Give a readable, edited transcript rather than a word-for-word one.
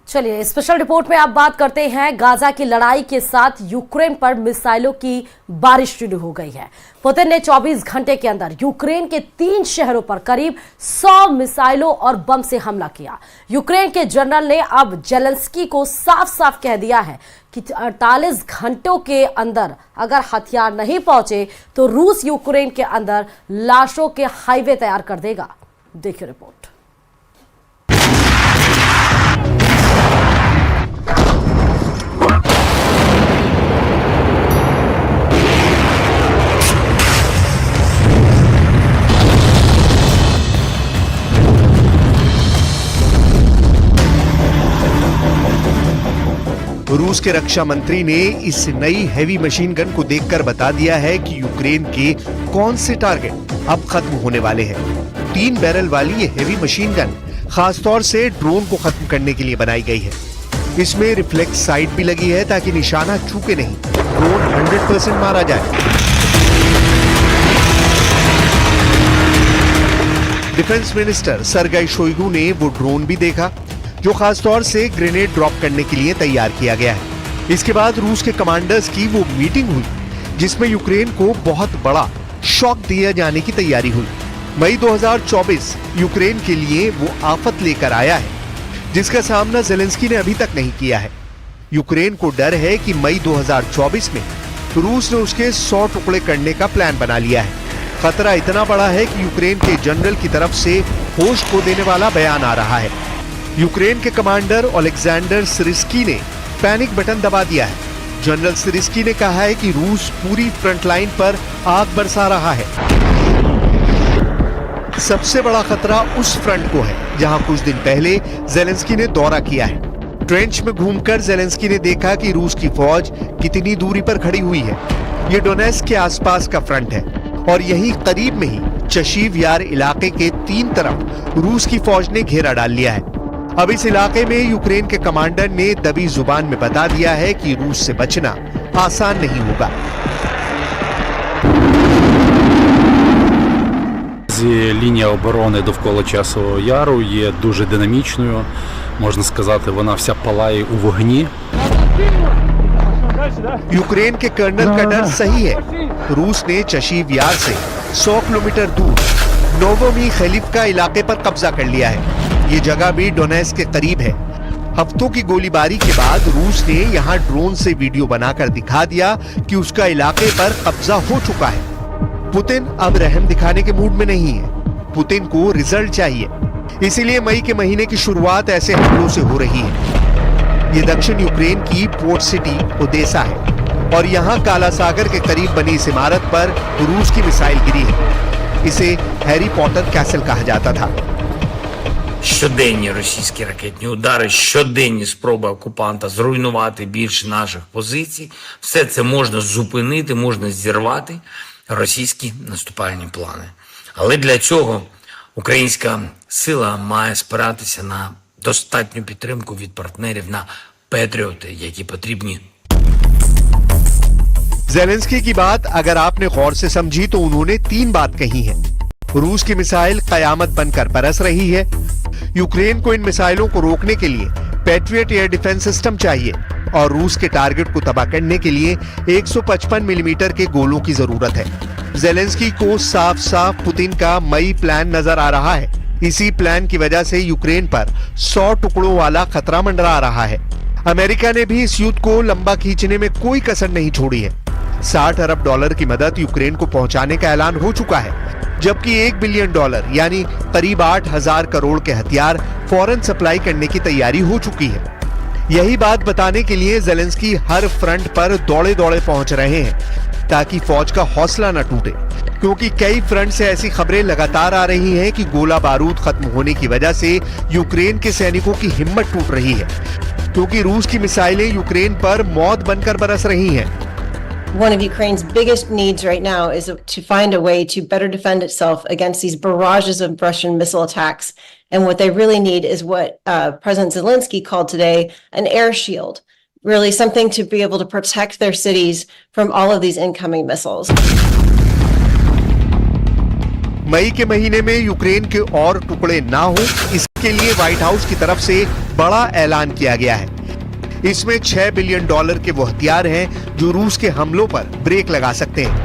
चलिए special report में आप बात करते हैं। गाजा की लड़ाई के साथ यूक्रेन पर मिसाइलों की बारिश शुरू हो गई है। पुतिन ने 24 घंटे के अंदर यूक्रेन के 3 शहरों पर करीब 100 मिसाइलों और बम से हमला किया। यूक्रेन के जनरल ने अब जेलेंस्की को साफ साफ कह दिया है कि 48 घंटों के अंदर अगर हथियार नहीं पहुंचे तो रूस यूक्रेन के अंदर लाशों के हाईवे तैयार कर देगा। देखिए रिपोर्ट। रूस के रक्षा मंत्री ने इस नई हेवी मशीन गन को देखकर बता दिया है कि यूक्रेन के कौन से टारगेट अब खत्म होने वाले हैं। 3 बैरल वाली ये हेवी मशीन गन खासतौर से ड्रोन को खत्म करने के लिए बनाई गई है। इसमें रिफ्लेक्स साइट भी लगी है ताकि निशाना चूके नहीं, ड्रोन 100% मारा जाए। डिफेंस मिनिस्टर सरगेई शोइगु ने वो ड्रोन भी देखा जो खासतौर से ग्रेनेड ड्रॉप करने के लिए तैयार किया गया है। इसके बाद रूस के कमांडर्स की वो मीटिंग हुई जिसमें यूक्रेन को बहुत बड़ा शॉक दिया जाने की तैयारी हुई। मई 2024 यूक्रेन के लिए वो आफत लेकर आया है जिसका सामना जेलेंस्की ने अभी तक नहीं किया है। यूक्रेन को डर है कि मई 2024 में रूस ने उसके 100 टुकड़े करने का प्लान बना लिया है। खतरा इतना बड़ा है कि यूक्रेन के जनरल की तरफ से होश खो देने वाला बयान आ रहा है। यूक्रेन के कमांडर ओलेक्जेंडर सिरिस्की ने पैनिक बटन दबा दिया है। जनरल सिरिस्की ने कहा है कि रूस पूरी फ्रंट लाइन पर आग बरसा रहा है। सबसे बड़ा खतरा उस फ्रंट को है जहां कुछ दिन पहले जेलेंस्की ने दौरा किया है। ट्रेंच में घूमकर जेलेंस्की ने देखा कि रूस की फौज कितनी दूरी पर खड़ी हुई है। ये डोनेट्स्क के आसपास का फ्रंट है और यही करीब में ही चशीव यार इलाके के 3 तरफ रूस की फौज ने घेरा डाल लिया है। अब इस इलाके में यूक्रेन के कमांडर ने दबी जुबान में बता दिया है कि रूस से बचना आसान नहीं होगा। Лінія оборони довкола Часового Яру є дуже динамічною. Можна сказати, вона вся палає у вогні. यूक्रेन के कर्नल का डर सही है। रूस ने चशीव यार से 100 किलोमीटर दूर नोवोमी खलीफका इलाके पर कब्जा कर लिया है। ये जगह भी डोनेट्स्क के करीब है। हफ्तों की गोलीबारी के बाद रूस ने यहाँ ड्रोन से वीडियो बनाकर दिखा दिया कि उसका इलाके पर कब्जा हो चुका है। पुतिन अब रहम दिखाने के मूड में नहीं है। पुतिन को रिजल्ट चाहिए, इसीलिए मई के महीने की शुरुआत ऐसे हमलों से हो रही है। ये दक्षिण यूक्रेन की पोर्ट सिटी ओदेसा है और यहाँ काला सागर के करीब बनी इस इमारत पर रूस की मिसाइल गिरी है। इसे हैरी पॉटर कैसल कहा जाता था। Щоденні російські ракетні удари, щоденні спроби окупанта зруйнувати більше наших позицій. Все це можна зупинити, можна зірвати російські наступальні плани. Але для цього українська сила має спиратися на достатню підтримку від партнерів, на патріоти, які потрібні. जेलेंस्की की बात अगर आपने गौर से समझी तो उन्होंने 3 बात कही है। रूस की मिसाइल कयामत बनकर बरस रही है। यूक्रेन को इन मिसाइलों को रोकने के लिए पैट्रियट एयर डिफेंस सिस्टम चाहिए और रूस के टारगेट को तबाह करने के लिए 155 मिलीमीटर के गोलों की जरूरत है। जेलेंस्की को साफ साफ पुतिन का मई प्लान नजर आ रहा है। इसी प्लान की वजह से यूक्रेन पर 100 टुकड़ों वाला खतरा मंडरा रहा है। अमेरिका ने भी इस युद्ध को लंबा खींचने में कोई कसर नहीं छोड़ी है। $60 अरब की मदद यूक्रेन को पहुंचाने का ऐलान हो चुका है, जबकि $1 बिलियन यानी करीब 8,000 करोड़ के हथियार फौरन सप्लाई करने की तैयारी हो चुकी है। यही बात बताने के लिए जेलेंस्की हर फ्रंट पर दौड़े दौड़े पहुंच रहे हैं ताकि फौज का हौसला न टूटे, क्योंकि कई फ्रंट से ऐसी खबरें लगातार आ रही हैं कि गोला बारूद खत्म होने की वजह से यूक्रेन के सैनिकों की हिम्मत टूट रही है, क्योंकि रूस की मिसाइलें यूक्रेन पर मौत बनकर बरस रही हैं। One of Ukraine's biggest needs right now is to find a way to better defend itself against these barrages of Russian missile attacks. And what they really need is what President Zelensky called today an air shield, really something to be able to protect their cities from all of these incoming missiles. मई के महीने में Ukraine के और टुकड़े ना हो, इसके इसके लिए व्हाइट हाउस की तरफ से बड़ा ऐलान किया गया है। इसमें $6 बिलियन के वो हथियार हैं जो रूस के हमलों पर ब्रेक लगा सकते हैं।